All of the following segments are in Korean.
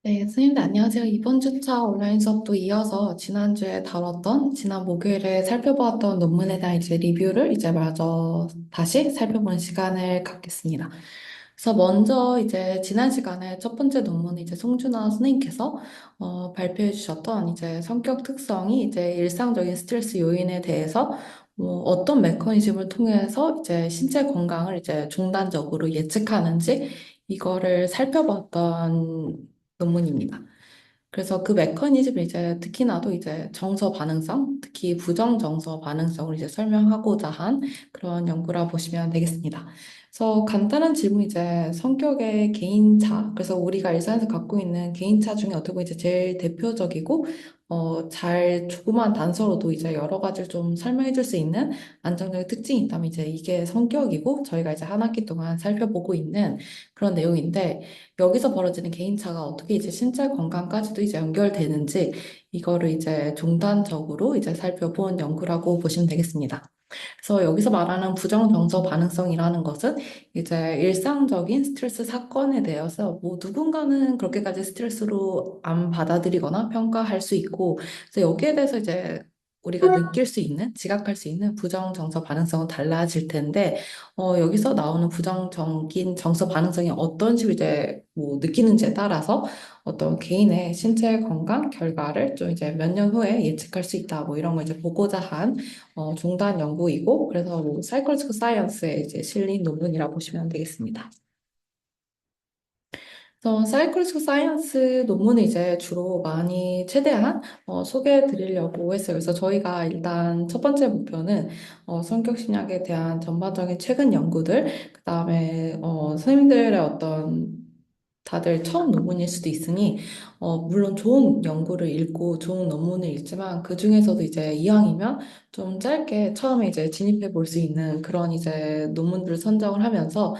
네, 선생님들 안녕하세요. 이번 주차 온라인 수업도 이어서 지난주에 다뤘던, 지난 목요일에 살펴보았던 논문에 대한 이제 리뷰를 이제 마저 다시 살펴보는 시간을 갖겠습니다. 그래서 먼저 이제 지난 시간에 첫 번째 논문은 이제 송준아 선생님께서 발표해 주셨던 이제 성격 특성이 이제 일상적인 스트레스 요인에 대해서 어떤 메커니즘을 통해서 이제 신체 건강을 이제 중단적으로 예측하는지 이거를 살펴봤던 논문입니다. 그래서 그 메커니즘을 이제 특히나도 이제 정서 반응성, 특히 부정 정서 반응성을 이제 설명하고자 한 그런 연구라 보시면 되겠습니다. 그래서 간단한 질문 이제 성격의 개인차, 그래서 우리가 일상에서 갖고 있는 개인차 중에 어떻게 보면 이제 제일 대표적이고 잘 조그만 단서로도 이제 여러 가지를 좀 설명해 줄 수 있는 안정적인 특징이 있다면 이제 이게 성격이고 저희가 이제 한 학기 동안 살펴보고 있는 그런 내용인데 여기서 벌어지는 개인차가 어떻게 이제 신체 건강까지도 이제 연결되는지 이거를 이제 종단적으로 이제 살펴본 연구라고 보시면 되겠습니다. 그래서 여기서 말하는 부정정서 반응성이라는 것은 이제 일상적인 스트레스 사건에 대해서 뭐 누군가는 그렇게까지 스트레스로 안 받아들이거나 평가할 수 있고, 그래서 여기에 대해서 이제 우리가 느낄 수 있는, 지각할 수 있는 부정정서 반응성은 달라질 텐데, 여기서 나오는 부정적인 정서 반응성이 어떤 식으로 이제 뭐 느끼는지에 따라서 어떤 개인의 신체 건강 결과를 좀 이제 몇 년 후에 예측할 수 있다. 뭐 이런 걸 이제 보고자 한 중단 연구이고, 그래서 뭐 사이콜리지컬 사이언스에 이제 실린 논문이라 보시면 되겠습니다. 그래서 사이클스 사이언스 논문을 이제 주로 많이 최대한 소개해 드리려고 했어요. 그래서 저희가 일단 첫 번째 목표는 성격 심리학에 대한 전반적인 최근 연구들, 그다음에 선생님들의 어떤 다들 처음 논문일 수도 있으니 물론 좋은 연구를 읽고 좋은 논문을 읽지만 그 중에서도 이제 이왕이면 좀 짧게 처음에 이제 진입해 볼 수 있는 그런 이제 논문들을 선정을 하면서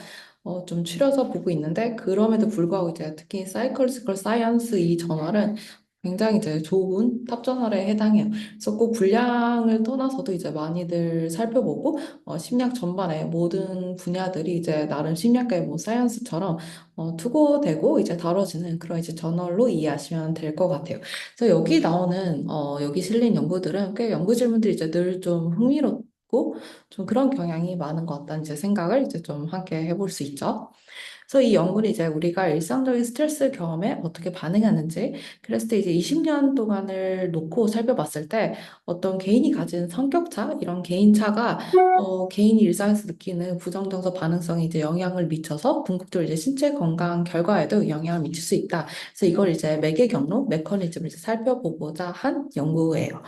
좀 추려서 보고 있는데 그럼에도 불구하고 이제 특히 사이클리컬 사이언스 이 저널은 굉장히 이제 좋은 탑 저널에 해당해요. 그래서 꼭 분량을 떠나서도 이제 많이들 살펴보고 심리학 전반의 모든 분야들이 이제 나름 심리학과의 뭐 사이언스처럼 투고되고 이제 다뤄지는 그런 이제 저널로 이해하시면 될 것 같아요. 그래서 여기 나오는 여기 실린 연구들은 꽤 연구 질문들이 이제 늘 좀 흥미롭고 좀 그런 경향이 많은 것 같다는 이제 생각을 이제 좀 함께 해볼 수 있죠. 그래서 이 연구는 이제 우리가 일상적인 스트레스 경험에 어떻게 반응하는지, 그랬을 때 이제 20년 동안을 놓고 살펴봤을 때 어떤 개인이 가진 성격차, 이런 개인차가 개인이 일상에서 느끼는 부정정서 반응성에 이제 영향을 미쳐서 궁극적으로 이제 신체 건강 결과에도 영향을 미칠 수 있다. 그래서 이걸 이제 매개 경로, 메커니즘을 이제 살펴보고자 한 연구예요.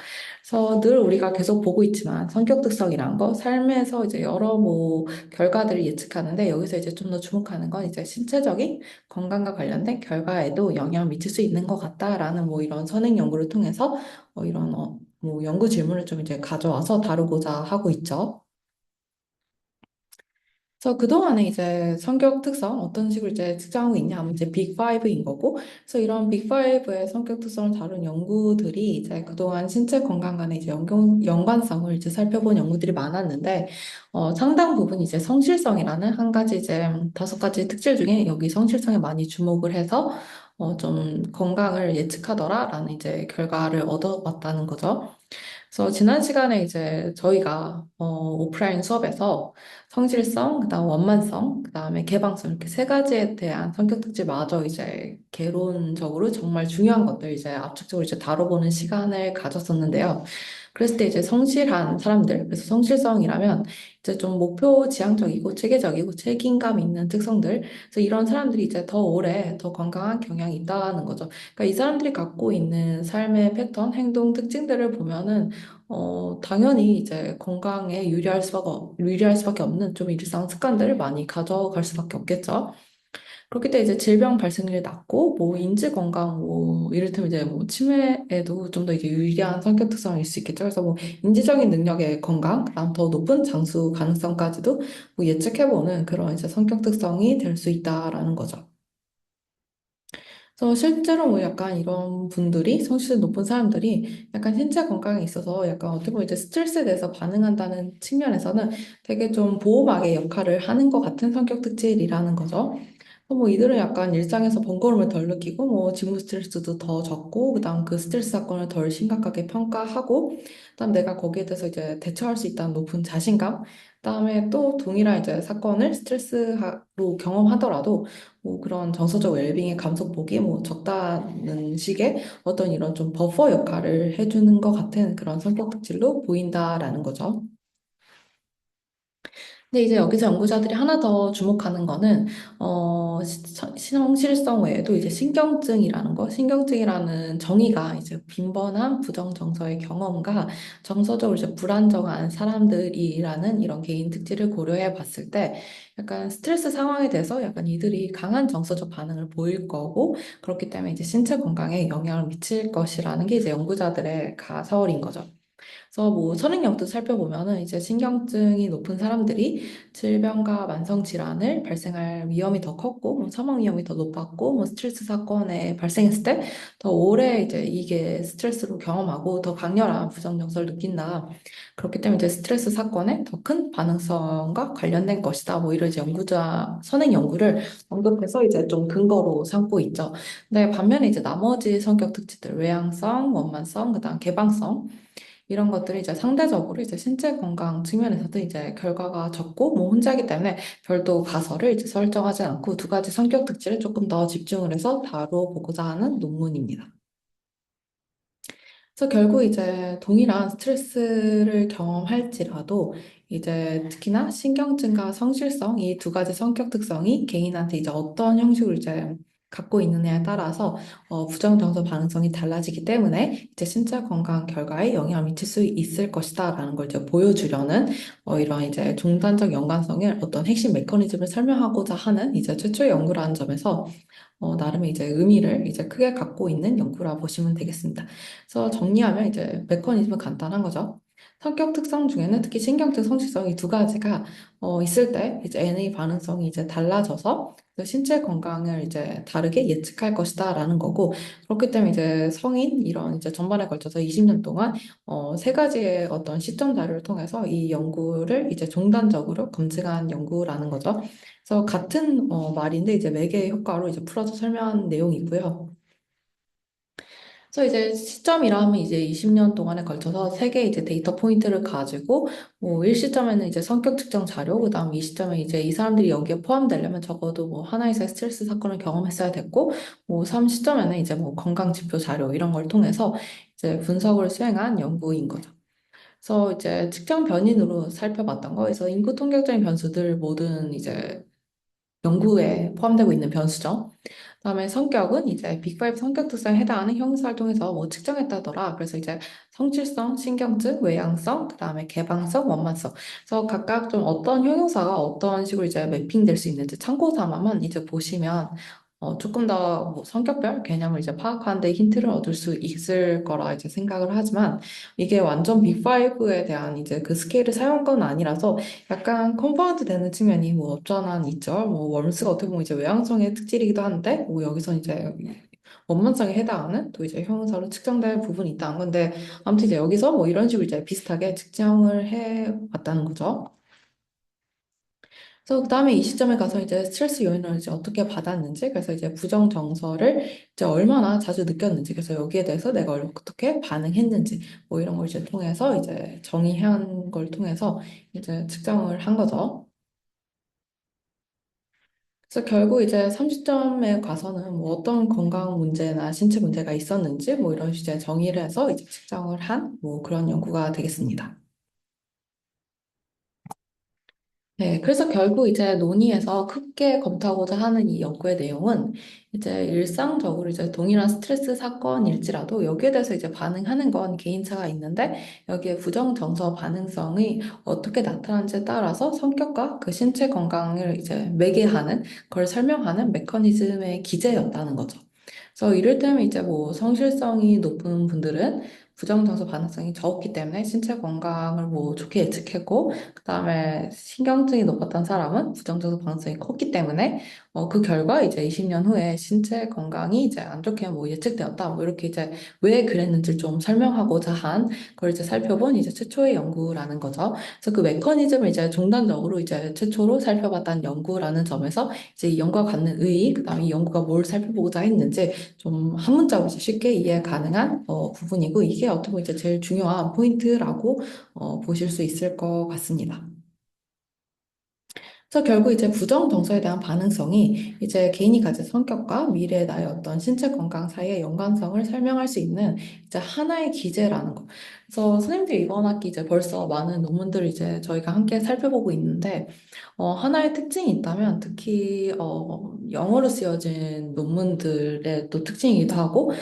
그래서 늘 우리가 계속 보고 있지만 성격 특성이란 거, 삶에서 이제 여러 뭐 결과들을 예측하는데 여기서 이제 좀 더 주목하는 건 이제 신체적인 건강과 관련된 결과에도 영향을 미칠 수 있는 것 같다라는 뭐 이런 선행 연구를 통해서 이런 뭐 연구 질문을 좀 이제 가져와서 다루고자 하고 있죠. 그래서 그동안에 이제 성격 특성 어떤 식으로 이제 측정하고 있냐 하면 이제 빅5인 거고, 그래서 이런 빅5의 성격 특성을 다룬 연구들이 이제 그동안 신체 건강 간의 이제 연관성을 이제 살펴본 연구들이 많았는데, 상당 부분 이제 성실성이라는 한 가지 이제 다섯 가지 특질 중에 여기 성실성에 많이 주목을 해서 좀 건강을 예측하더라라는 이제 결과를 얻어봤다는 거죠. 그래서 지난 시간에 이제 저희가 오프라인 수업에서 성실성, 그다음 원만성, 그다음에 개방성 이렇게 세 가지에 대한 성격 특질마저 이제 개론적으로 정말 중요한 것들 이제 압축적으로 이제 다뤄보는 시간을 가졌었는데요. 그랬을 때 이제 성실한 사람들, 그래서 성실성이라면 이제 좀 목표 지향적이고 체계적이고 책임감 있는 특성들, 그래서 이런 사람들이 이제 더 오래 더 건강한 경향이 있다는 거죠. 그러니까 이 사람들이 갖고 있는 삶의 패턴, 행동 특징들을 보면은 당연히 이제 건강에 유리할 수밖에 없는 좀 일상 습관들을 많이 가져갈 수밖에 없겠죠. 그렇기 때문에 이제 질병 발생률이 낮고, 뭐, 인지 건강, 뭐, 이를테면 이제 뭐, 치매에도 좀 더 이제 유리한 성격 특성일 수 있겠죠. 그래서 뭐, 인지적인 능력의 건강, 그다음 더 높은 장수 가능성까지도 뭐 예측해보는 그런 이제 성격 특성이 될 수 있다라는 거죠. 그래서 실제로 뭐 약간 이런 분들이 성실성 높은 사람들이 약간 신체 건강에 있어서 약간 어떻게 보면 이제 스트레스에 대해서 반응한다는 측면에서는 되게 좀 보호막의 역할을 하는 것 같은 성격 특질이라는 거죠. 뭐 이들은 약간 일상에서 번거로움을 덜 느끼고 뭐 직무 스트레스도 더 적고 그다음 그 스트레스 사건을 덜 심각하게 평가하고 그다음 내가 거기에 대해서 이제 대처할 수 있다는 높은 자신감 그다음에 또 동일한 이제 사건을 스트레스로 경험하더라도 뭐 그런 정서적 웰빙의 감소폭이 뭐 적다는 식의 어떤 이런 좀 버퍼 역할을 해주는 것 같은 그런 성격 특질로 보인다라는 거죠. 근데 이제 여기서 연구자들이 하나 더 주목하는 거는 성실성 외에도 이제 신경증이라는 거, 신경증이라는 정의가 이제 빈번한 부정 정서의 경험과 정서적으로 이제 불안정한 사람들이라는 이런 개인 특질을 고려해 봤을 때 약간 스트레스 상황에 대해서 약간 이들이 강한 정서적 반응을 보일 거고 그렇기 때문에 이제 신체 건강에 영향을 미칠 것이라는 게 이제 연구자들의 가설인 거죠. 그래서 뭐 선행력도 살펴보면은 이제 신경증이 높은 사람들이 질병과 만성 질환을 발생할 위험이 더 컸고, 뭐 사망 위험이 더 높았고, 뭐 스트레스 사건에 발생했을 때 더 오래 이제 이게 스트레스로 경험하고 더 강렬한 부정 정서를 느낀다. 그렇기 때문에 이제 스트레스 사건에 더 큰 반응성과 관련된 것이다. 뭐 이런 이제 연구자 선행 연구를 언급해서 이제 좀 근거로 삼고 있죠. 근데 반면에 이제 나머지 성격 특질들, 외향성, 원만성, 그다음 개방성 이런 것들이 이제 상대적으로 이제 신체 건강 측면에서도 이제 결과가 적고 뭐 혼자이기 때문에 별도 가설을 이제 설정하지 않고 두 가지 성격 특질을 조금 더 집중을 해서 다뤄보고자 하는 논문입니다. 그래서 결국 이제 동일한 스트레스를 경험할지라도 이제 특히나 신경증과 성실성 이 두 가지 성격 특성이 개인한테 이제 어떤 형식으로 이제 갖고 있느냐에 따라서 부정정서 반응성이 달라지기 때문에 이제 신체 건강 결과에 영향을 미칠 수 있을 것이다라는 걸 이제 보여주려는 이런 이제 종단적 연관성의 어떤 핵심 메커니즘을 설명하고자 하는 이제 최초의 연구라는 점에서 나름의 이제 의미를 이제 크게 갖고 있는 연구라 보시면 되겠습니다. 그래서 정리하면 이제 메커니즘은 간단한 거죠. 성격 특성 중에는 특히 신경증 성실성 이 두 가지가 있을 때 이제 NA 반응성이 이제 달라져서 그 신체 건강을 이제 다르게 예측할 것이다라는 거고 그렇기 때문에 이제 성인 이런 이제 전반에 걸쳐서 20년 동안 세 가지의 어떤 시점 자료를 통해서 이 연구를 이제 종단적으로 검증한 연구라는 거죠. 그래서 같은 말인데 이제 매개의 효과로 이제 풀어서 설명한 내용이고요. 그래서 이제 시점이라 하면 이제 20년 동안에 걸쳐서 세 개의 이제 데이터 포인트를 가지고 뭐 1시점에는 이제 성격 측정 자료, 그다음 2시점에 이제 이 사람들이 여기에 포함되려면 적어도 뭐 하나 이상의 스트레스 사건을 경험했어야 됐고 뭐 3시점에는 이제 뭐 건강 지표 자료 이런 걸 통해서 이제 분석을 수행한 연구인 거죠. 그래서 이제 측정 변인으로 살펴봤던 거, 그래서 인구 통계적인 변수들 모든 이제 연구에 포함되고 있는 변수죠. 그다음에 성격은 이제 빅5 성격 특성에 해당하는 형용사를 통해서 뭐 측정했다더라. 그래서 이제 성질성, 신경증, 외향성, 그다음에 개방성, 원만성. 그래서 각각 좀 어떤 형용사가 어떤 식으로 이제 매핑될 수 있는지 참고 삼아만 이제 보시면 조금 더 뭐 성격별 개념을 이제 파악하는 데 힌트를 얻을 수 있을 거라 이제 생각을 하지만 이게 완전 빅5에 대한 이제 그 스케일을 사용한 건 아니라서 약간 컴파운드 되는 측면이 뭐 없잖아 있죠. 뭐 월음스가 어떻게 보면 이제 외향성의 특질이기도 한데 뭐 여기서 이제 원만성에 해당하는 또 이제 형용사로 측정될 부분이 있다는 건데 아무튼 이제 여기서 뭐 이런 식으로 이제 비슷하게 측정을 해 왔다는 거죠. 그래서 그다음에 이 시점에 가서 이제 스트레스 요인을 이제 어떻게 받았는지, 그래서 이제 부정 정서를 이제 얼마나 자주 느꼈는지, 그래서 여기에 대해서 내가 어떻게 반응했는지, 뭐 이런 걸 이제 통해서 이제 정의한 걸 통해서 이제 측정을 한 거죠. 그래서 결국 이제 30점에 가서는 뭐 어떤 건강 문제나 신체 문제가 있었는지, 뭐 이런 식의 정의를 해서 이제 측정을 한 뭐 그런 연구가 되겠습니다. 네, 그래서 결국 이제 논의에서 크게 검토하고자 하는 이 연구의 내용은 이제 일상적으로 이제 동일한 스트레스 사건일지라도 여기에 대해서 이제 반응하는 건 개인차가 있는데 여기에 부정 정서 반응성이 어떻게 나타나는지에 따라서 성격과 그 신체 건강을 이제 매개하는 걸 설명하는 메커니즘의 기제였다는 거죠. 그래서 이럴 때면 이제 뭐 성실성이 높은 분들은 부정정서 반응성이 적었기 때문에 신체 건강을 뭐 좋게 예측했고, 그다음에 신경증이 높았던 사람은 부정정서 반응성이 컸기 때문에 그 결과 이제 20년 후에 신체 건강이 이제 안 좋게 뭐 예측되었다. 뭐 이렇게 이제 왜 그랬는지 좀 설명하고자 한 걸 이제 살펴본 이제 최초의 연구라는 거죠. 그래서 그 메커니즘을 이제 종단적으로 이제 최초로 살펴봤다는 연구라는 점에서 이제 이 연구가 갖는 의의, 그다음에 이 연구가 뭘 살펴보고자 했는지 좀 한 문자로 이제 쉽게 이해 가능한 부분이고 이게 어떻게 보면 이제 제일 중요한 포인트라고 보실 수 있을 것 같습니다. 그래서 결국 이제 부정 정서에 대한 반응성이 이제 개인이 가진 성격과 미래의 나의 어떤 신체 건강 사이의 연관성을 설명할 수 있는 이제 하나의 기제라는 거. 그래서 선생님들 이번 학기 이제 벌써 많은 논문들을 이제 저희가 함께 살펴보고 있는데 하나의 특징이 있다면 특히 영어로 쓰여진 논문들의 또 특징이기도 하고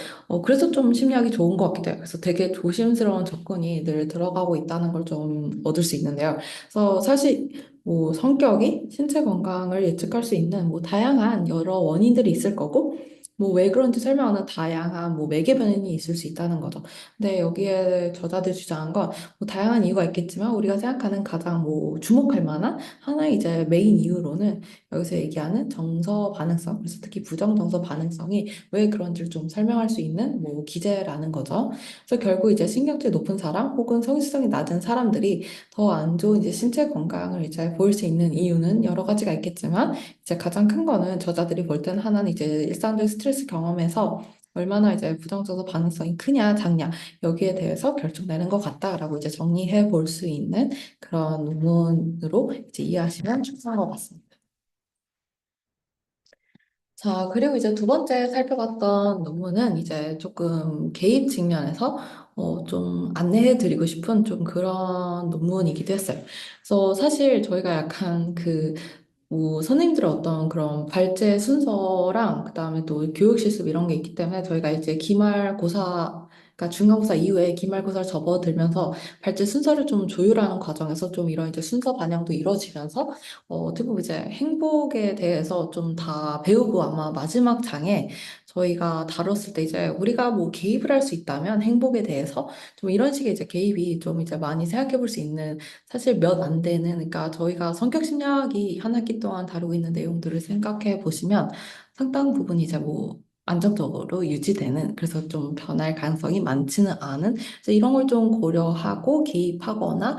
그래서 좀 심리학이 좋은 것 같기도 해요. 그래서 되게 조심스러운 접근이 늘 들어가고 있다는 걸 좀 얻을 수 있는데요. 그래서 사실 뭐 성격이 신체 건강을 예측할 수 있는 뭐 다양한 여러 원인들이 있을 거고 뭐 왜 그런지 설명하는 다양한 뭐 매개 변인이 있을 수 있다는 거죠. 근데 여기에 저자들 주장한 건 뭐 다양한 이유가 있겠지만 우리가 생각하는 가장 뭐 주목할 만한 하나의 이제 메인 이유로는 여기서 얘기하는 정서 반응성, 그래서 특히 부정 정서 반응성이 왜 그런지를 좀 설명할 수 있는 뭐 기제라는 거죠. 그래서 결국 이제 신경질이 높은 사람 혹은 성실성이 낮은 사람들이 더 안 좋은 이제 신체 건강을 이제 보일 수 있는 이유는 여러 가지가 있겠지만 이제 가장 큰 거는 저자들이 볼 때는 하나는 이제 일상적 스트레스 경험에서 얼마나 이제 부정적으로 반응성이 크냐 작냐 여기에 대해서 결정되는 것 같다라고 이제 정리해 볼 수 있는 그런 논문으로 이제 이해하시면 충분한 것 같습니다. 자, 그리고 이제 두 번째 살펴봤던 논문은 이제 조금 개입 측면에서 좀 안내해 드리고 싶은 좀 그런 논문이기도 했어요. 그래서 사실 저희가 약간 뭐 선생님들의 어떤 그런 발제 순서랑 그다음에 또 교육 실습 이런 게 있기 때문에 저희가 이제 기말고사 그러니까 중간고사 이후에 기말고사를 접어들면서 발제 순서를 좀 조율하는 과정에서 좀 이런 이제 순서 반영도 이루어지면서 어떻게 보면 이제 행복에 대해서 좀 다 배우고 아마 마지막 장에 저희가 다뤘을 때 이제 우리가 뭐 개입을 할 수 있다면 행복에 대해서 좀 이런 식의 이제 개입이 좀 이제 많이 생각해 볼 수 있는 사실 몇 안 되는, 그러니까 저희가 성격 심리학이 한 학기 동안 다루고 있는 내용들을 생각해 보시면 상당 부분 이제 뭐 안정적으로 유지되는, 그래서 좀 변할 가능성이 많지는 않은, 그래서 이런 걸 좀 고려하고 개입하거나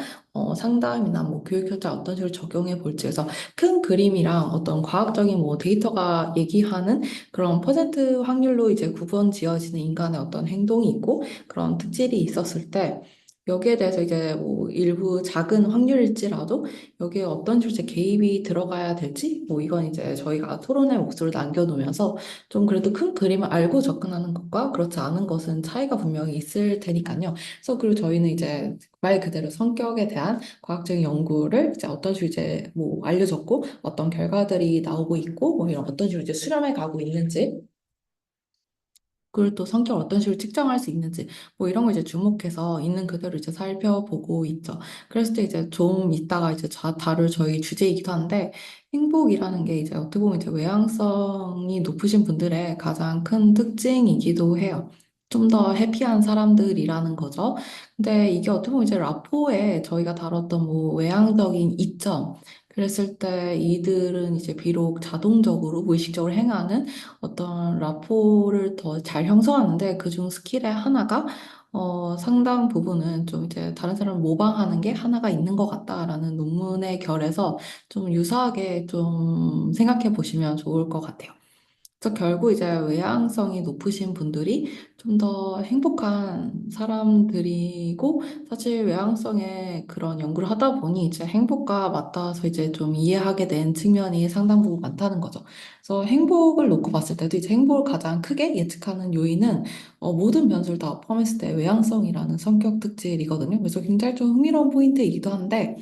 상담이나 뭐 교육 현장 어떤 식으로 적용해 볼지, 그래서 큰 그림이랑 어떤 과학적인 뭐 데이터가 얘기하는 그런 퍼센트 확률로 이제 구분 지어지는 인간의 어떤 행동이 있고 그런 특질이 있었을 때 여기에 대해서 이제 뭐 일부 작은 확률일지라도 여기에 어떤 실제 개입이 들어가야 될지 뭐 이건 이제 저희가 토론의 몫으로 남겨놓으면서 좀 그래도 큰 그림을 알고 접근하는 것과 그렇지 않은 것은 차이가 분명히 있을 테니까요. 그래서 그리고 저희는 이제 말 그대로 성격에 대한 과학적인 연구를 이제 어떤 식으로 이제 뭐 알려졌고 어떤 결과들이 나오고 있고 뭐 이런 어떤 식으로 이제 수렴해 가고 있는지 그걸 또 성격을 어떤 식으로 측정할 수 있는지 뭐 이런 걸 이제 주목해서 있는 그대로 이제 살펴보고 있죠. 그랬을 때 이제 좀 이따가 이제 다룰 저희 주제이기도 한데 행복이라는 게 이제 어떻게 보면 이제 외향성이 높으신 분들의 가장 큰 특징이기도 해요. 좀 더 해피한 사람들이라는 거죠. 근데 이게 어떻게 보면 이제 라포에 저희가 다뤘던 뭐 외향적인 이점 그랬을 때 이들은 이제 비록 자동적으로 무의식적으로 행하는 어떤 라포를 더 잘 형성하는데 그중 스킬의 하나가 상당 부분은 좀 이제 다른 사람을 모방하는 게 하나가 있는 것 같다라는 논문의 결에서 좀 유사하게 좀 생각해 보시면 좋을 것 같아요. 그래서 결국 이제 외향성이 높으신 분들이 좀 더 행복한 사람들이고 사실 외향성의 그런 연구를 하다 보니 이제 행복과 맞닿아서 이제 좀 이해하게 된 측면이 상당 부분 많다는 거죠. 그래서 행복을 놓고 봤을 때도 이제 행복을 가장 크게 예측하는 요인은 모든 변수를 다 포함했을 때 외향성이라는 성격 특질이거든요. 그래서 굉장히 좀 흥미로운 포인트이기도 한데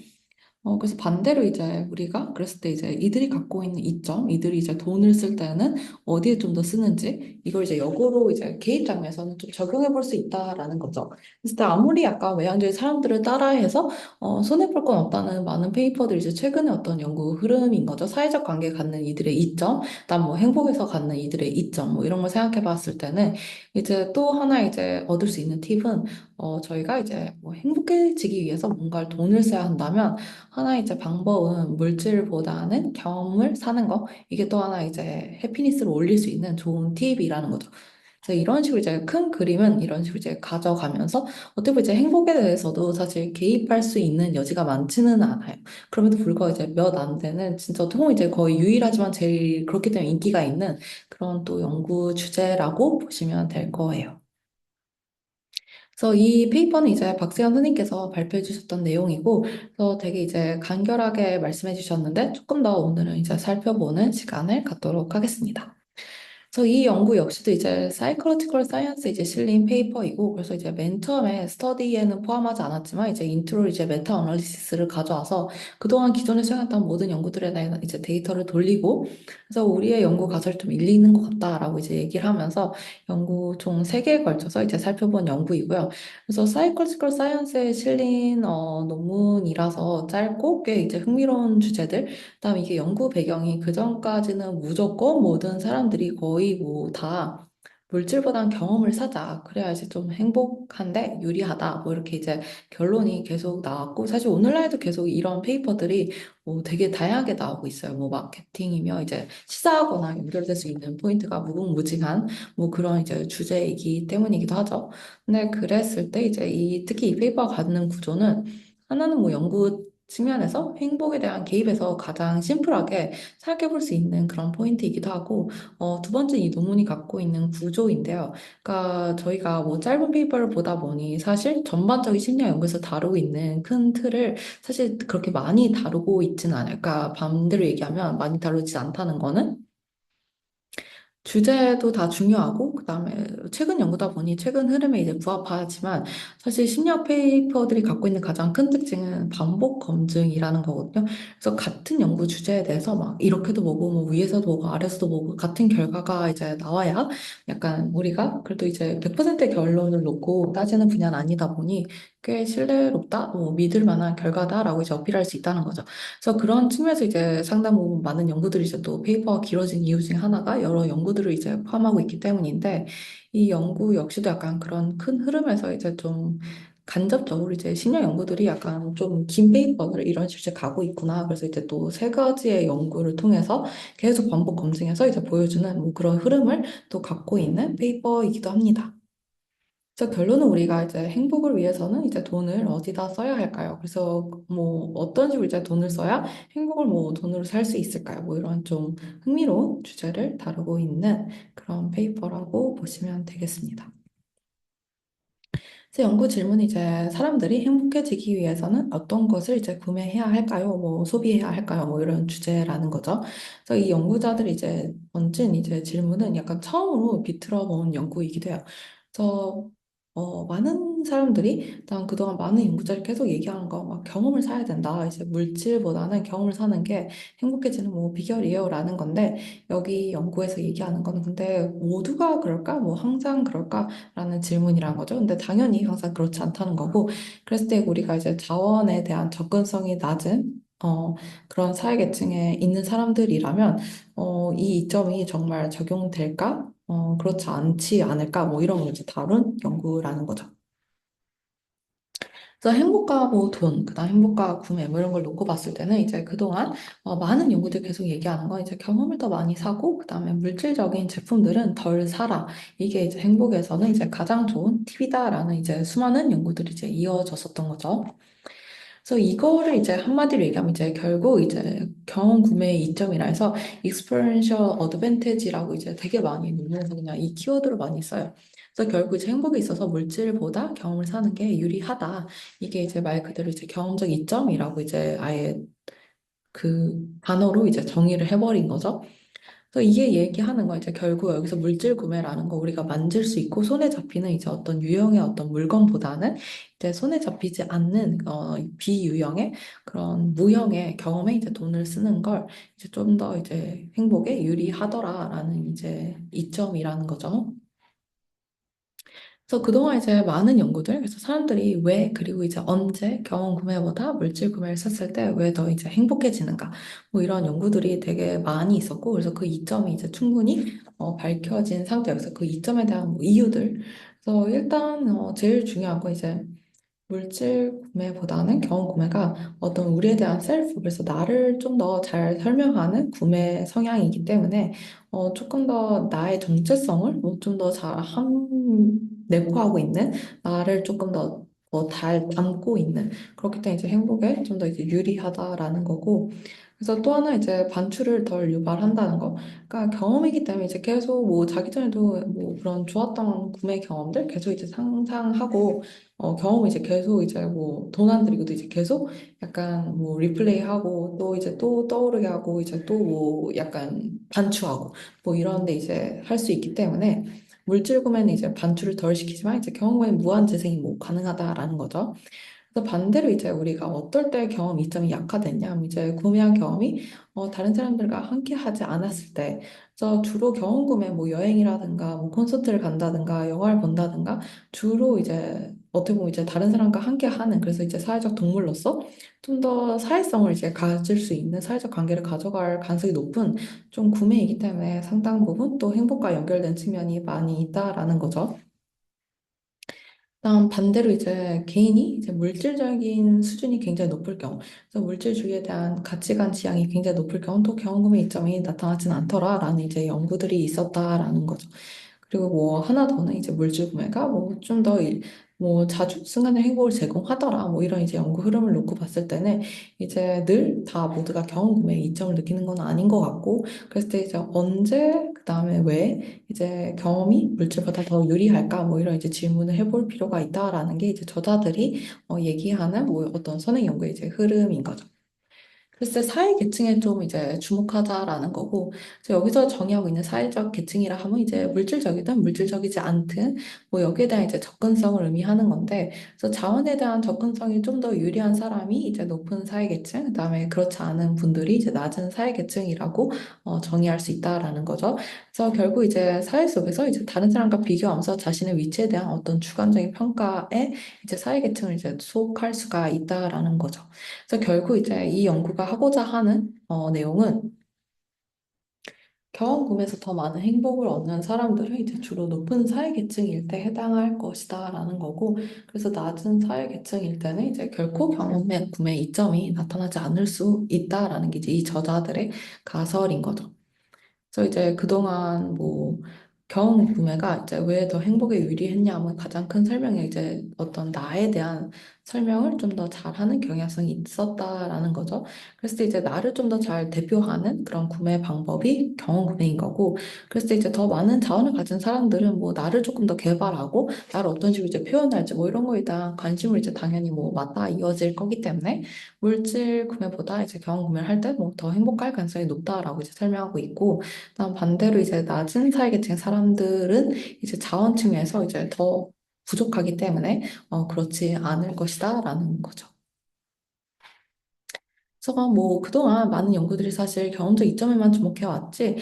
그래서 반대로 이제 우리가 그랬을 때 이제 이들이 갖고 있는 이점, 이들이 이제 돈을 쓸 때는 어디에 좀 더 쓰는지, 이걸 이제 역으로 이제 개인 장면에서는 좀 적용해 볼 수 있다라는 거죠. 그래서 때 아무리 약간 외향적인 사람들을 따라해서 손해볼 건 없다는 많은 페이퍼들이 이제 최근에 어떤 연구 흐름인 거죠. 사회적 관계에 갖는 이들의 이점, 그다음 뭐 행복에서 갖는 이들의 이점, 뭐 이런 걸 생각해 봤을 때는 이제 또 하나 이제 얻을 수 있는 팁은 저희가 이제 뭐 행복해지기 위해서 뭔가를 돈을 써야 한다면 하나 이제 방법은 물질보다는 경험을 사는 거. 이게 또 하나 이제 해피니스를 올릴 수 있는 좋은 팁이라는 거죠. 그래서 이런 식으로 이제 큰 그림은 이런 식으로 이제 가져가면서 어떻게 보면 이제 행복에 대해서도 사실 개입할 수 있는 여지가 많지는 않아요. 그럼에도 불구하고 이제 몇 안 되는 진짜 어떻게 보면 이제 거의 유일하지만 제일 그렇기 때문에 인기가 있는 그런 또 연구 주제라고 보시면 될 거예요. 그래서 이 페이퍼는 이제 박세현 선생님께서 발표해 주셨던 내용이고, 그래서 되게 이제 간결하게 말씀해 주셨는데, 조금 더 오늘은 이제 살펴보는 시간을 갖도록 하겠습니다. 그래서 이 연구 역시도 이제 사이클로지컬 사이언스에 이제 실린 페이퍼이고, 그래서 이제 맨 처음에 스터디에는 포함하지 않았지만, 이제 인트로 이제 메타 어널리시스를 가져와서 그동안 기존에 수행했던 모든 연구들에 대한 이제 데이터를 돌리고, 그래서 우리의 연구 가설이 좀 일리 있는 것 같다라고 이제 얘기를 하면서 연구 총 3개에 걸쳐서 이제 살펴본 연구이고요. 그래서 사이클로지컬 사이언스에 실린 논문이라서 짧고 꽤 이제 흥미로운 주제들, 그다음 이게 연구 배경이 그전까지는 무조건 모든 사람들이 거의 뭐 다 물질보단 경험을 사자. 그래야지 좀 행복한데 유리하다. 뭐 이렇게 이제 결론이 계속 나왔고 사실 오늘날에도 계속 이런 페이퍼들이 뭐 되게 다양하게 나오고 있어요. 뭐 마케팅이며 이제 시사하거나 연결될 수 있는 포인트가 무궁무진한 뭐 그런 이제 주제이기 때문이기도 하죠. 근데 그랬을 때 이제 특히 이 페이퍼가 갖는 구조는 하나는 뭐 연구 측면에서 행복에 대한 개입에서 가장 심플하게 생각해 볼 수 있는 그런 포인트이기도 하고, 두 번째 이 논문이 갖고 있는 구조인데요. 그러니까 저희가 뭐 짧은 페이퍼를 보다 보니 사실 전반적인 심리학 연구에서 다루고 있는 큰 틀을 사실 그렇게 많이 다루고 있지는 않아요. 그러니까 반대로 얘기하면 많이 다루지 않다는 거는 주제도 다 중요하고, 그 다음에 최근 연구다 보니 최근 흐름에 이제 부합하지만, 사실 심리학 페이퍼들이 갖고 있는 가장 큰 특징은 반복 검증이라는 거거든요. 그래서 같은 연구 주제에 대해서 막 이렇게도 보고, 뭐 위에서도 보고, 아래서도 보고, 같은 결과가 이제 나와야 약간 우리가 그래도 이제 100%의 결론을 놓고 따지는 분야는 아니다 보니 꽤 신뢰롭다, 뭐 믿을 만한 결과다라고 이제 어필할 수 있다는 거죠. 그래서 그런 측면에서 이제 상당 부분 많은 연구들이 이제 또 페이퍼가 길어진 이유 중에 하나가 여러 연구들을 이제 포함하고 있기 때문인데 이 연구 역시도 약간 그런 큰 흐름에서 이제 좀 간접적으로 이제 심리학 연구들이 약간 좀 긴 페이퍼를 이런 식으로 이제 가고 있구나. 그래서 이제 또 3가지의 연구를 통해서 계속 반복 검증해서 이제 보여주는 뭐 그런 흐름을 또 갖고 있는 페이퍼이기도 합니다. 그래서 결론은 우리가 이제 행복을 위해서는 이제 돈을 어디다 써야 할까요? 그래서 뭐 어떤 식으로 이제 돈을 써야 행복을 뭐 돈으로 살 수 있을까요? 뭐 이런 좀 흥미로운 주제를 다루고 있는 그런 페이퍼라고 보시면 되겠습니다. 그래서 연구 질문이 이제 사람들이 행복해지기 위해서는 어떤 것을 이제 구매해야 할까요? 뭐 소비해야 할까요? 뭐 이런 주제라는 거죠. 그래서 이 연구자들이 이제 던진 이제 질문은 약간 처음으로 비틀어 본 연구이기도 해요. 그래서 많은 사람들이 일단 그동안 많은 연구자를 계속 얘기하는 거 막 경험을 사야 된다. 이제 물질보다는 경험을 사는 게 행복해지는 뭐 비결이에요라는 건데 여기 연구에서 얘기하는 거는 근데 모두가 그럴까? 뭐 항상 그럴까? 라는 질문이란 거죠. 근데 당연히 항상 그렇지 않다는 거고, 그랬을 때 우리가 이제 자원에 대한 접근성이 낮은, 그런 사회계층에 있는 사람들이라면, 이 이점이 정말 적용될까? 그렇지 않지 않을까? 뭐 이런 걸 이제 다룬 연구라는 거죠. 그래서 행복과 뭐 돈, 그다음 행복과 구매 뭐 이런 걸 놓고 봤을 때는 이제 그동안 많은 연구들 계속 얘기하는 건 이제 경험을 더 많이 사고 그다음에 물질적인 제품들은 덜 사라. 이게 이제 행복에서는 이제 가장 좋은 팁이다라는 이제 수많은 연구들이 이제 이어졌었던 거죠. 그래서 이거를 이제 한마디로 얘기하면 이제 결국 이제 경험 구매의 이점이라 해서 experiential advantage라고 이제 되게 많이 논문에서 그냥 이 키워드로 많이 써요. 그래서 결국 이제 행복에 있어서 물질보다 경험을 사는 게 유리하다. 이게 이제 말 그대로 이제 경험적 이점이라고 이제 아예 그 단어로 이제 정의를 해버린 거죠. 그래서 이게 얘기하는 거 이제 결국 여기서 물질 구매라는 거 우리가 만질 수 있고 손에 잡히는 이제 어떤 유형의 어떤 물건보다는 이제 손에 잡히지 않는 비유형의 그런 무형의 경험에 이제 돈을 쓰는 걸 이제 좀 더 이제 행복에 유리하더라라는 이제 이점이라는 거죠. 그래서 그동안 이제 많은 연구들, 그래서 사람들이 왜, 그리고 이제 언제 경험 구매보다 물질 구매를 샀을 때 왜 더 이제 행복해지는가, 뭐 이런 연구들이 되게 많이 있었고, 그래서 그 이점이 이제 충분히 밝혀진 상태여서 그 이점에 대한 뭐 이유들. 그래서 일단 제일 중요한 건 이제 물질 구매보다는 경험 구매가 어떤 우리에 대한 셀프, 그래서 나를 좀 더 잘 설명하는 구매 성향이기 때문에 조금 더 나의 정체성을 좀 더 잘 내포하고 있는 나를 조금 더 잘 담고 있는 그렇기 때문에 이제 행복에 좀 더 이제 유리하다라는 거고 그래서 또 하나 이제 반출을 덜 유발한다는 거 그러니까 경험이기 때문에 이제 계속 뭐 자기 전에도 뭐 그런 좋았던 구매 경험들 계속 이제 상상하고 경험을 이제 계속 이제 뭐 돈 안 들이고도 이제 계속 약간 뭐 리플레이 하고 또 이제 또 떠오르게 하고 이제 또 뭐 약간 반추하고 뭐 이런데 이제 할 수 있기 때문에 물질 구매는 이제 반출을 덜 시키지만 이제 경험 구매는 무한 재생이 뭐 가능하다라는 거죠. 그래서 반대로 이제 우리가 어떨 때 경험 이점이 약화됐냐? 이제 구매한 경험이 다른 사람들과 함께 하지 않았을 때, 그래서 주로 경험 구매, 뭐 여행이라든가, 뭐 콘서트를 간다든가, 영화를 본다든가, 주로 이제 어떻게 보면 이제 다른 사람과 함께 하는, 그래서 이제 사회적 동물로서 좀 더 사회성을 이제 가질 수 있는 사회적 관계를 가져갈 가능성이 높은 좀 구매이기 때문에 상당 부분 또 행복과 연결된 측면이 많이 있다라는 거죠. 다음 반대로 이제 개인이 이제 물질적인 수준이 굉장히 높을 경우, 그래서 물질주의에 대한 가치관 지향이 굉장히 높을 경우 또 경험금의 이점이 나타나진 않더라라는 이제 연구들이 있었다라는 거죠. 그리고 뭐 하나 더는 이제 물질 구매가 뭐 좀 더 뭐 자주 순간의 행복을 제공하더라 뭐 이런 이제 연구 흐름을 놓고 봤을 때는 이제 늘 다 모두가 경험 구매의 이점을 느끼는 건 아닌 것 같고 그랬을 때 이제 언제 그다음에 왜 이제 경험이 물질보다 더 유리할까 뭐 이런 이제 질문을 해볼 필요가 있다라는 게 이제 저자들이 얘기하는 뭐 어떤 선행 연구의 이제 흐름인 거죠. 글쎄 사회 계층에 좀 이제 주목하자라는 거고 그래서 여기서 정의하고 있는 사회적 계층이라 하면 이제 물질적이든 물질적이지 않든 뭐 여기에 대한 이제 접근성을 의미하는 건데 그래서 자원에 대한 접근성이 좀 더 유리한 사람이 이제 높은 사회 계층 그다음에 그렇지 않은 분들이 이제 낮은 사회 계층이라고 정의할 수 있다라는 거죠. 그래서 결국 이제 사회 속에서 이제 다른 사람과 비교하면서 자신의 위치에 대한 어떤 주관적인 평가에 이제 사회 계층을 이제 속할 수가 있다라는 거죠. 그래서 결국 이제 이 연구가 하고자 하는 내용은 경험 구매에서 더 많은 행복을 얻는 사람들은 이제 주로 높은 사회 계층일 때 해당할 것이다라는 거고, 그래서 낮은 사회 계층일 때는 이제 결코 경험의 구매 이점이 나타나지 않을 수 있다라는 게 이제 이 저자들의 가설인 거죠. 그래서 이제 그동안 뭐 경험 구매가 이제 왜 더 행복에 유리했냐면 가장 큰 설명이 이제 어떤 나에 대한 설명을 좀 더 잘하는 경향성이 있었다라는 거죠. 그래서 이제 나를 좀 더 잘 대표하는 그런 구매 방법이 경험 구매인 거고, 그래서 이제 더 많은 자원을 가진 사람들은 뭐 나를 조금 더 개발하고 나를 어떤 식으로 이제 표현할지 뭐 이런 거에 대한 관심을 이제 당연히 뭐 맞닿아 이어질 거기 때문에 물질 구매보다 이제 경험 구매를 할 때 뭐 더 행복할 가능성이 높다라고 이제 설명하고 있고. 난 반대로 이제 낮은 사회계층 사람들은 이제 자원 측면에서 이제 더 부족하기 때문에 그렇지 않을 것이다라는 거죠. 그래서 뭐 그동안 많은 연구들이 사실 경험적 이점에만 주목해 왔지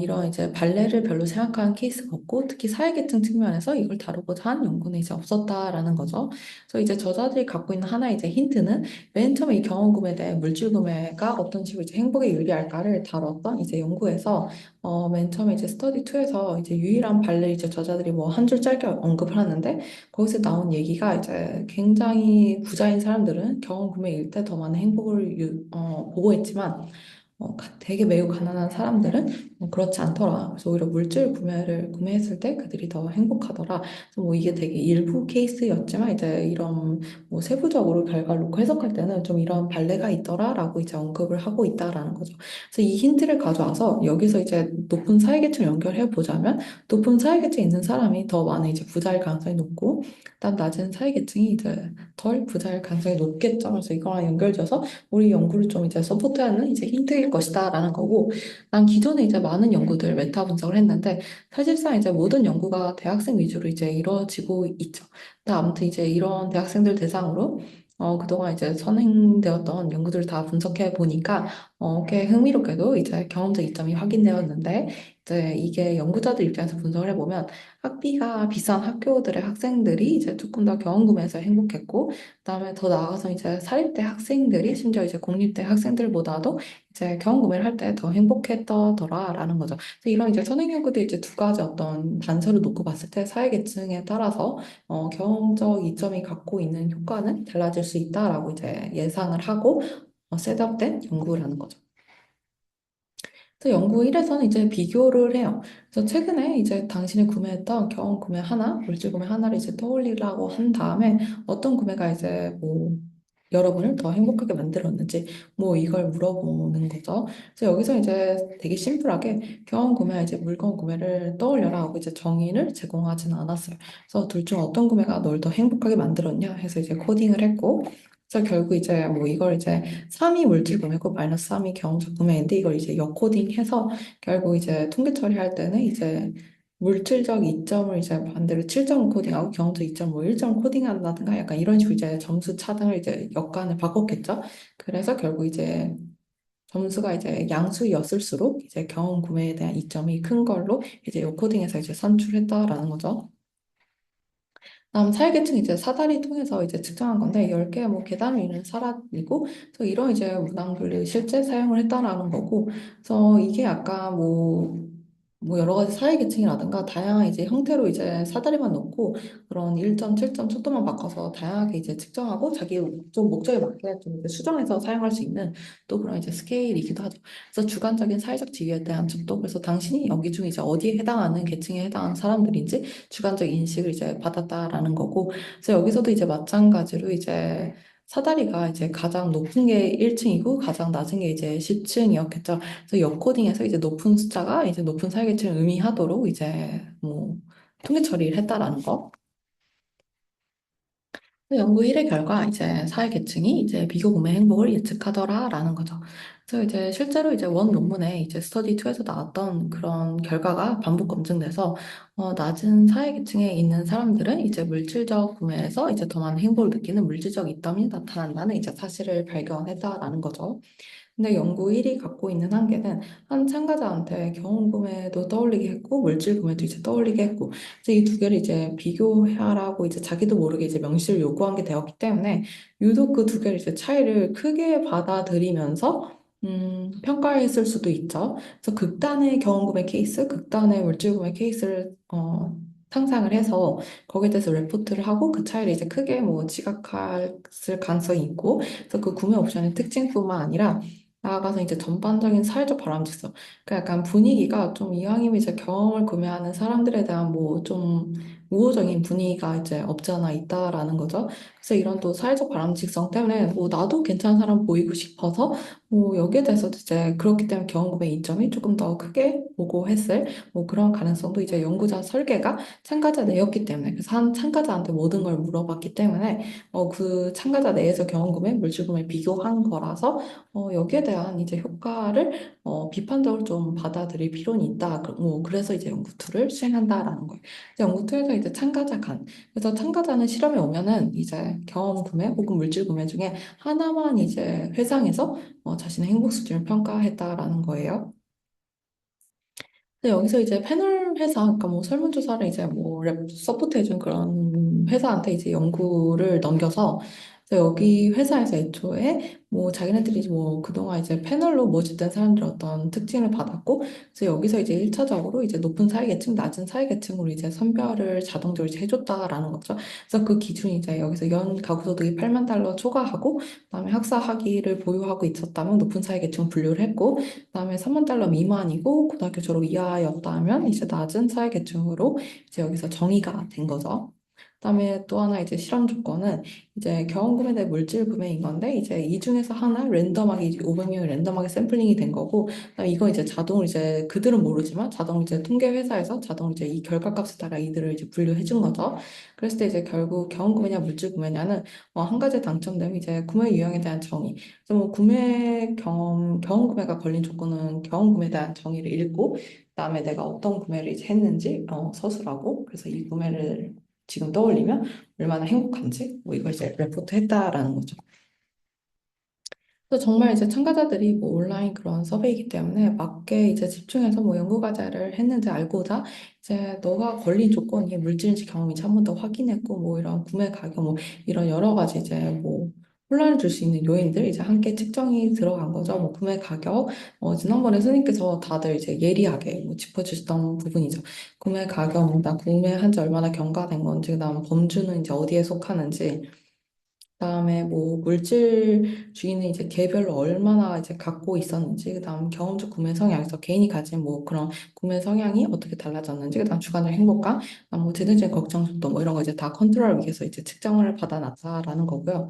이런 이제 발레를 별로 생각하는 케이스가 없고 특히 사회계층 측면에서 이걸 다루고자 한 연구는 이제 없었다라는 거죠. 그래서 이제 저자들이 갖고 있는 하나의 이제 힌트는 맨 처음에 이 경험 구매에 대해 물질 구매가 어떤 식으로 이제 행복에 유리할까를 다뤘던 이제 연구에서 맨 처음에 이제 스터디 2에서 이제 유일한 발레 이제 저자들이 뭐 한 줄 짧게 언급을 하는데 거기서 나온 얘기가 이제 굉장히 부자인 사람들은 경험 구매일 때 더 많은 행복을 보고했지만 되게 매우 가난한 사람들은 그렇지 않더라. 그래서 오히려 물질 구매를 구매했을 때 그들이 더 행복하더라. 그래서 뭐 이게 되게 일부 케이스였지만 이제 이런 뭐 세부적으로 결과를 놓고 해석할 때는 좀 이런 발레가 있더라라고 이제 언급을 하고 있다라는 거죠. 그래서 이 힌트를 가져와서 여기서 이제 높은 사회계층 연결해 보자면 높은 사회계층에 있는 사람이 더 많은 이제 부자일 가능성이 높고, 일단 낮은 사회계층이 이제 덜 부자일 가능성이 높겠죠. 그래서 이거랑 연결져서 우리 연구를 좀 이제 서포트하는 이제 힌트일 생길 것이다라는 거고, 난 기존에 이제 많은 연구들 메타 분석을 했는데, 사실상 이제 모든 연구가 대학생 위주로 이제 이루어지고 있죠. 근데 아무튼 이제 이런 대학생들 대상으로 그동안 이제 선행되었던 연구들을 다 분석해 보니까 꽤 흥미롭게도 이제 경험적 이점이 확인되었는데 이제 이게 연구자들 입장에서 분석을 해보면 학비가 비싼 학교들의 학생들이 이제 조금 더 경험 구매에서 행복했고 그다음에 더 나아가서 이제 사립대 학생들이 심지어 이제 공립대 학생들보다도 이제 경험 구매를 할 때 더 행복했더라라는 거죠. 그래서 이런 이제 선행 연구들 이제 두 가지 어떤 단서를 놓고 봤을 때 사회 계층에 따라서 경험적 이점이 갖고 있는 효과는 달라질 수 있다라고 이제 예상을 하고 셋업된 연구라는 거죠. 그래서 연구 1에서는 이제 비교를 해요. 그래서 최근에 이제 당신이 구매했던 경험 구매 하나, 물질 구매 하나를 이제 떠올리라고 한 다음에 어떤 구매가 이제 뭐 여러분을 더 행복하게 만들었는지 뭐 이걸 물어보는 거죠. 그래서 여기서 이제 되게 심플하게 경험 구매와 이제 물건 구매를 떠올려라 하고 이제 정의를 제공하지는 않았어요. 그래서 둘 중 어떤 구매가 널 더 행복하게 만들었냐 해서 이제 코딩을 했고 그래서 결국 이제 뭐 이걸 이제 3이 물질 구매고 마이너스 3이 경험적 구매인데 이걸 이제 역코딩해서 결국 이제 통계 처리할 때는 이제 물질적 이점을 이제 반대로 7점 코딩하고 경험적 이점 뭐 1점 코딩한다든가 약간 이런 식으로 이제 점수 차등을 이제 역간을 바꿨겠죠. 그래서 결국 이제 점수가 이제 양수였을수록 이제 경험 구매에 대한 이점이 큰 걸로 이제 역코딩해서 이제 산출했다라는 거죠. 다음 사회계층 이제 사다리 통해서 이제 측정한 건데 10개 뭐 계단을 잇는 사람이고 그래서 이런 이제 문항들을 실제 사용을 했다라는 거고 그래서 이게 약간 뭐 여러 가지 사회계층이라든가 다양한 이제 형태로 이제 사다리만 놓고 그런 1점, 7점, 척도만 바꿔서 다양하게 이제 측정하고 자기 좀 목적에 맞게 좀 이제 수정해서 사용할 수 있는 또 그런 이제 스케일이기도 하죠. 그래서 주관적인 사회적 지위에 대한 척도 그래서 당신이 여기 중 이제 어디에 해당하는 계층에 해당하는 사람들인지 주관적 인식을 이제 받았다라는 거고, 그래서 여기서도 이제 마찬가지로 이제 사다리가 이제 가장 높은 게 1층이고 가장 낮은 게 이제 10층이었겠죠. 그래서 역코딩에서 이제 높은 숫자가 이제 높은 사회계층을 의미하도록 이제 뭐 통계 처리를 했다라는 거. 연구 1의 결과 이제 사회 계층이 이제 비교 구매 행복을 예측하더라라는 거죠. 그래서 이제 실제로 이제 원 논문에 이제 스터디 2에서 나왔던 그런 결과가 반복 검증돼서 낮은 사회 계층에 있는 사람들은 이제 물질적 구매에서 이제 더 많은 행복을 느끼는 물질적 이점이 나타난다는 이제 사실을 발견했다라는 거죠. 근데 연구 1이 갖고 있는 한계는 한 참가자한테 경험 구매도 떠올리게 했고 물질 구매도 이제 떠올리게 했고 이제 이 두 개를 이제 비교하라고 이제 자기도 모르게 이제 명시를 요구한 게 되었기 때문에 유독 그 두 개를 이제 차이를 크게 받아들이면서 평가했을 수도 있죠. 그래서 극단의 경험 구매 케이스, 극단의 물질 구매 케이스를 상상을 해서 거기에 대해서 레포트를 하고 그 차이를 이제 크게 뭐 지각했을 가능성이 있고 그래서 그 구매 옵션의 특징뿐만 아니라 나아가서 이제 전반적인 사회적 바람직성. 그러니까 약간 분위기가 좀 이왕이면 이제 경험을 구매하는 사람들에 대한 뭐 좀 우호적인 분위기가 이제 없지 않아 있다라는 거죠. 그래서 이런 또 사회적 바람직성 때문에 뭐 나도 괜찮은 사람 보이고 싶어서 뭐 여기에 대해서도 이제 그렇기 때문에 경험 구매 이점이 조금 더 크게 보고 했을 뭐 그런 가능성도 이제 연구자 설계가 참가자 내였기 때문에 그래서 한 참가자한테 모든 걸 물어봤기 때문에 그 참가자 내에서 경험 구매, 물질 구매 비교한 거라서 여기에 대한 이제 효과를 비판적으로 좀 받아들일 필요는 있다. 뭐 그래서 이제 연구2를 수행한다라는 거예요. 이제 연구2에서 이제 참가자 간. 그래서 참가자는 실험에 오면은 이제 경험 구매 혹은 물질 구매 중에 하나만 이제 회상해서 자신의 행복 수준을 평가했다라는 거예요. 근데 여기서 이제 패널 회사, 그러니까 뭐 설문조사를 이제 뭐 서포트 해준 그런 회사한테 이제 연구를 넘겨서 그래서 여기 회사에서 애초에 뭐 자기네들이 뭐 그동안 이제 패널로 모집된 사람들 어떤 특징을 받았고 그래서 여기서 이제 1차적으로 이제 높은 사회계층, 낮은 사회계층으로 이제 선별을 자동적으로 이제 해줬다라는 거죠. 그래서 그 기준이 이제 여기서 연 가구소득이 8만 달러 초과하고 그다음에 학사 학위를 보유하고 있었다면 높은 사회계층 분류를 했고 그다음에 3만 달러 미만이고 고등학교 졸업 이하였다면 이제 낮은 사회 계층으로 이제 여기서 정의가 된 거죠. 그다음에 또 하나 이제 실험 조건은 이제 경험 구매 대 물질 구매인 건데 이제 이 중에서 하나 랜덤하게 이제 500명이 랜덤하게 샘플링이 된 거고 그다음에 이거 이제 자동으로 이제 그들은 모르지만 자동 이제 통계 회사에서 자동 이제 이 결과값에 따라 이들을 이제 분류해 준 거죠. 그랬을 때 이제 결국 경험 구매냐 물질 구매냐는 한 가지 당첨되면 이제 구매 유형에 대한 정의. 그래서 뭐 구매 경험 구매가 걸린 조건은 경험 구매에 대한 정의를 읽고 그다음에 내가 어떤 구매를 이제 했는지 서술하고 그래서 이 구매를 지금 떠올리면 얼마나 행복한지 뭐 이걸 이제 레포트 했다라는 거죠. 그래서 정말 이제 참가자들이 뭐 온라인 그런 서베이기 때문에 맞게 이제 집중해서 뭐 연구 과제를 했는지 알고자 이제 너가 걸린 조건이 물질인지 경험인지 한 번 더 확인했고 뭐 이런 구매 가격 뭐 이런 여러 가지 이제 뭐 혼란을 줄 수 있는 요인들 이제 함께 측정이 들어간 거죠. 뭐 구매 가격 지난번에 선생님께서 다들 이제 예리하게 뭐 짚어주셨던 부분이죠. 구매 가격, 나 구매한 지 얼마나 경과된 건지, 그다음 범주는 이제 어디에 속하는지, 그다음에 뭐 물질 주인은 이제 개별로 얼마나 이제 갖고 있었는지, 그다음 경험적 구매 성향에서 개인이 가진 뭐 그런 구매 성향이 어떻게 달라졌는지, 그다음 주관적 행복감, 그다음 뭐 재정적인 걱정 속도 뭐 이런 거 이제 다 컨트롤하기 위해서 이제 측정을 받아놨다라는 거고요.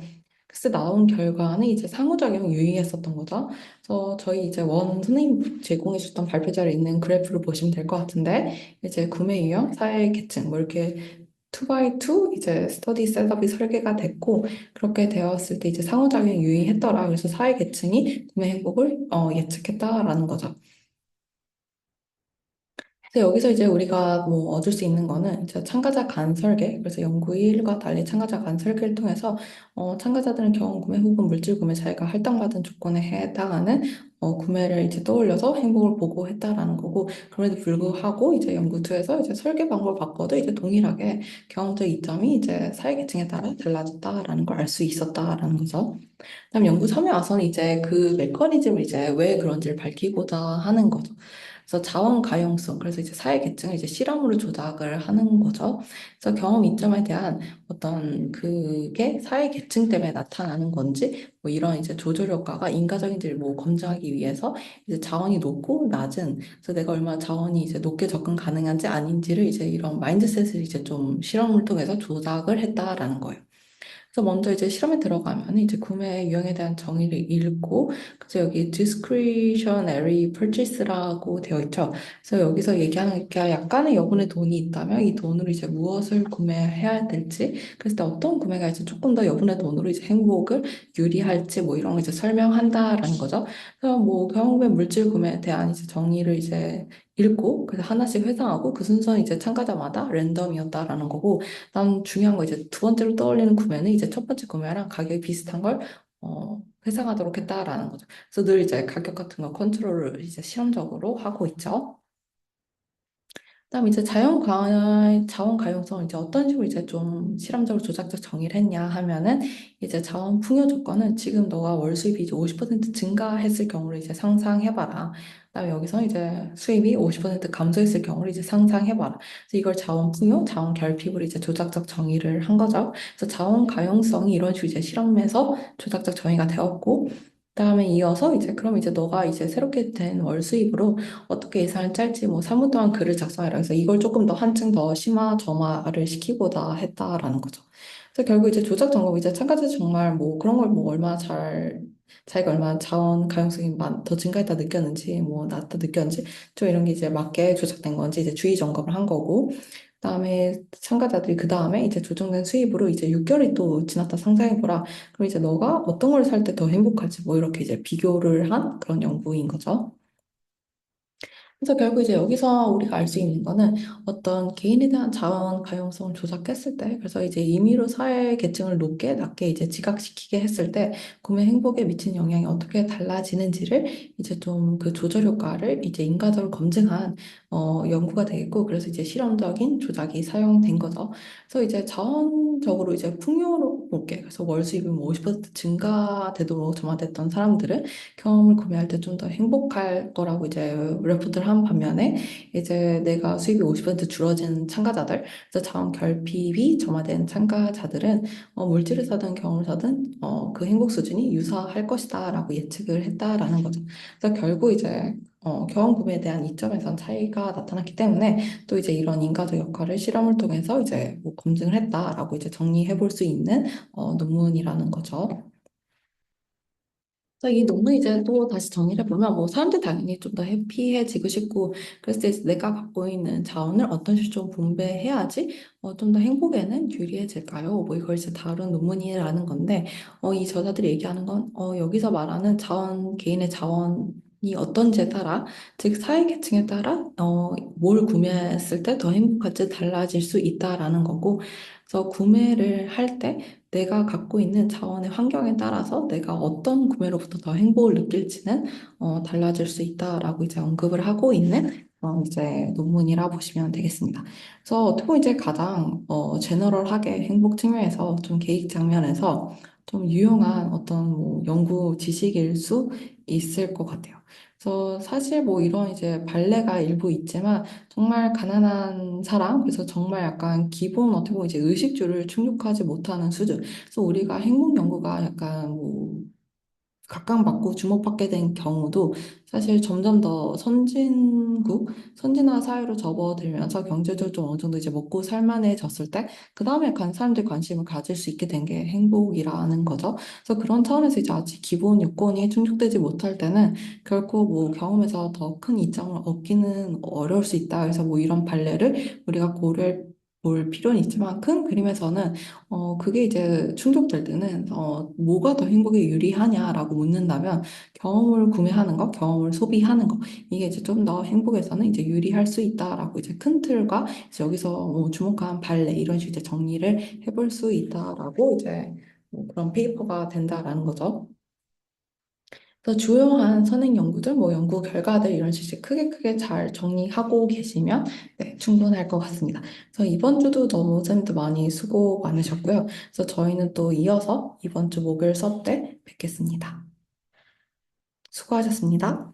그래서 나온 결과는 이제 상호작용 유의했었던 거죠. 그래서 저희 이제 원 선생님 제공해 주셨던 발표 자료에 있는 그래프를 보시면 될 것 같은데 이제 구매 유형, 사회 계층 뭐 이렇게 2x2 이제 스터디 셋업이 설계가 됐고 그렇게 되었을 때 이제 상호작용 유의했더라. 그래서 사회 계층이 구매 행복을 예측했다라는 거죠. 그래서 여기서 이제 우리가 뭐 얻을 수 있는 거는 이제 참가자 간 설계, 그래서 연구 1과 달리 참가자 간 설계를 통해서 참가자들은 경험 구매 혹은 물질 구매 자기가 할당받은 조건에 해당하는 구매를 이제 떠올려서 행복을 보고했다라는 거고 그럼에도 불구하고 이제 연구 2에서 이제 설계 방법을 바꿔도 이제 동일하게 경험적 이점이 이제 사회계층에 따라 달라졌다라는 걸 알 수 있었다라는 거죠. 그다음 연구 3에 와서는 이제 그 메커니즘을 이제 왜 그런지를 밝히고자 하는 거죠. 그래서 자원 가용성, 그래서 이제 사회 계층을 이제 실험으로 조작을 하는 거죠. 그래서 경험 이점에 대한 어떤 그게 사회 계층 때문에 나타나는 건지, 뭐 이런 이제 조절 효과가 인과적인지를 뭐 검증하기 위해서 이제 자원이 높고 낮은, 그래서 내가 얼마나 자원이 이제 높게 접근 가능한지 아닌지를 이제 이런 마인드셋을 이제 좀 실험을 통해서 조작을 했다라는 거예요. 그래서 먼저 이제 실험에 들어가면 이제 구매 유형에 대한 정의를 읽고 그래서 여기 discretionary purchase라고 되어 있죠. 그래서 여기서 얘기하는 게 약간의 여분의 돈이 있다면 이 돈으로 이제 무엇을 구매해야 될지 그래서 어떤 구매가 이제 조금 더 여분의 돈으로 이제 행복을 유리할지 뭐 이런 거 이제 설명한다라는 거죠. 그래서 뭐 경험의 물질 구매에 대한 이제 정의를 이제 읽고 그래서 하나씩 회상하고 그 순서는 이제 참가자마다 랜덤이었다라는 거고 난 중요한 거 이제 두 번째로 떠올리는 구매는 이제 첫 번째 구매랑 가격이 비슷한 걸 회상하도록 했다라는 거죠. 그래서 늘 이제 가격 같은 거 컨트롤을 이제 실험적으로 하고 있죠. 그다음 이제 자원 가용성을 이제 어떤 식으로 이제 좀 실험적으로 조작적 정의를 했냐 하면은 이제 자원 풍요 조건은 지금 너가 월 수입이 이제 50% 증가했을 경우를 이제 상상해봐라. 그다음에 여기서 이제 수입이 50% 감소했을 경우를 이제 상상해봐라. 그래서 이걸 자원 풍요, 자원 결핍으로 이제 조작적 정의를 한 거죠. 그래서 자원 가용성이 이런 식으로 이제 실험에서 조작적 정의가 되었고. 그다음에 이어서 이제 그럼 이제 너가 이제 새롭게 된 월 수입으로 어떻게 예산을 짤지 뭐 3분 동안 글을 작성해라. 그래서 이걸 조금 더 한층 더 심화 점화를 시키고자 했다라는 거죠. 그래서 결국 이제 조작 점검 이제 참가자 정말 뭐 그런 걸 뭐 얼마나 잘 자기가 얼마나 자원 가용성이 더 증가했다 느꼈는지 뭐 낮다 느꼈는지 좀 이런 게 이제 맞게 조작된 건지 이제 주의 점검을 한 거고 그다음에 참가자들이 그 다음에 이제 조정된 수입으로 이제 6개월이 또 지났다 상상해보라. 그럼 이제 너가 어떤 걸 살 때 더 행복할지 뭐 이렇게 이제 비교를 한 그런 연구인 거죠. 그래서 결국 이제 여기서 우리가 알 수 있는 거는 어떤 개인에 대한 자원 가용성을 조작했을 때, 그래서 이제 임의로 사회 계층을 높게 낮게 이제 지각시키게 했을 때 구매 행복에 미친 영향이 어떻게 달라지는지를 이제 좀 그 조절 효과를 이제 인과적으로 검증한 연구가 되겠고, 그래서 이제 실험적인 조작이 사용된 거죠. 그래서 이제 자원적으로 이제 풍요로 높게, 그래서 월 수입이 뭐 50% 증가되도록 점화됐던 사람들은 경험을 구매할 때 좀 더 행복할 거라고 이제 레포트를 한 반면에 이제 내가 수입이 50% 줄어진 참가자들, 그래서 자원 결핍이 점화된 참가자들은 물질을 사든 경험을 사든 그 행복 수준이 유사할 것이다라고 예측을 했다라는 거죠. 그래서 결국 이제 경험 구매에 대한 이점에선 차이가 나타났기 때문에 또 이제 이런 인과적 역할을 실험을 통해서 이제 뭐 검증을 했다라고 이제 정리해 볼 수 있는 논문이라는 거죠. 그래서 이 논문 이제 또 다시 정리를 해보면 뭐 사람들 당연히 좀 더 해피해지고 싶고 그래서 이제 내가 갖고 있는 자원을 어떤 식으로 좀 분배해야지 좀 더 행복에는 유리해질까요? 뭐 이걸 이제 다룬 논문이라는 건데 이 저자들이 얘기하는 건 여기서 말하는 자원 개인의 자원이 어떤지에 따라 즉 사회계층에 따라 뭘 구매했을 때 더 행복할지 달라질 수 있다라는 거고 그래서 구매를 할 때 내가 갖고 있는 자원의 환경에 따라서 내가 어떤 구매로부터 더 행복을 느낄지는 달라질 수 있다라고 이제 언급을 하고 있는 이제 논문이라 보시면 되겠습니다. 그래서 어떻게 보면 이제 가장 제너럴하게 행복 측면에서 좀 계획 장면에서 좀 유용한 어떤 뭐 연구 지식일 수 있을 것 같아요. 그래서 사실 뭐 이런 이제 발레가 일부 있지만 정말 가난한 사람, 그래서 정말 약간 기본 어떻게 보면 이제 의식주를 충족하지 못하는 수준. 그래서 우리가 행복 연구가 약간 뭐 각광받고 주목받게 된 경우도 사실 점점 더 선진화 사회로 접어들면서 경제적으로 좀 어느 정도 이제 먹고 살만해졌을 때, 그 다음에 사람들이 관심을 가질 수 있게 된 게 행복이라는 거죠. 그래서 그런 차원에서 이제 아직 기본 요건이 충족되지 못할 때는 결코 뭐 경험에서 더 큰 이점을 얻기는 어려울 수 있다. 그래서 뭐 이런 판례를 우리가 고려해 볼 필요는 있지만 큰 그림에서는 그게 이제 충족될 때는, 뭐가 더 행복에 유리하냐라고 묻는다면, 경험을 구매하는 거, 경험을 소비하는 거, 이게 이제 좀 더 행복에서는 이제 유리할 수 있다라고 이제 큰 틀과 이제 여기서 뭐 주목한 발레, 이런 식으로 이제 정리를 해볼 수 있다라고 이제 뭐 그런 페이퍼가 된다라는 거죠. 그래서 주요한 선행 연구들, 뭐 연구 결과들 이런 식으로 이제 크게 잘 정리하고 계시면 네, 충분할 것 같습니다. 그래서 이번 주도 너무 선생님도 많이 수고 많으셨고요. 그래서 저희는 또 이어서 이번 주 목요일 수업 때 뵙겠습니다. 수고하셨습니다.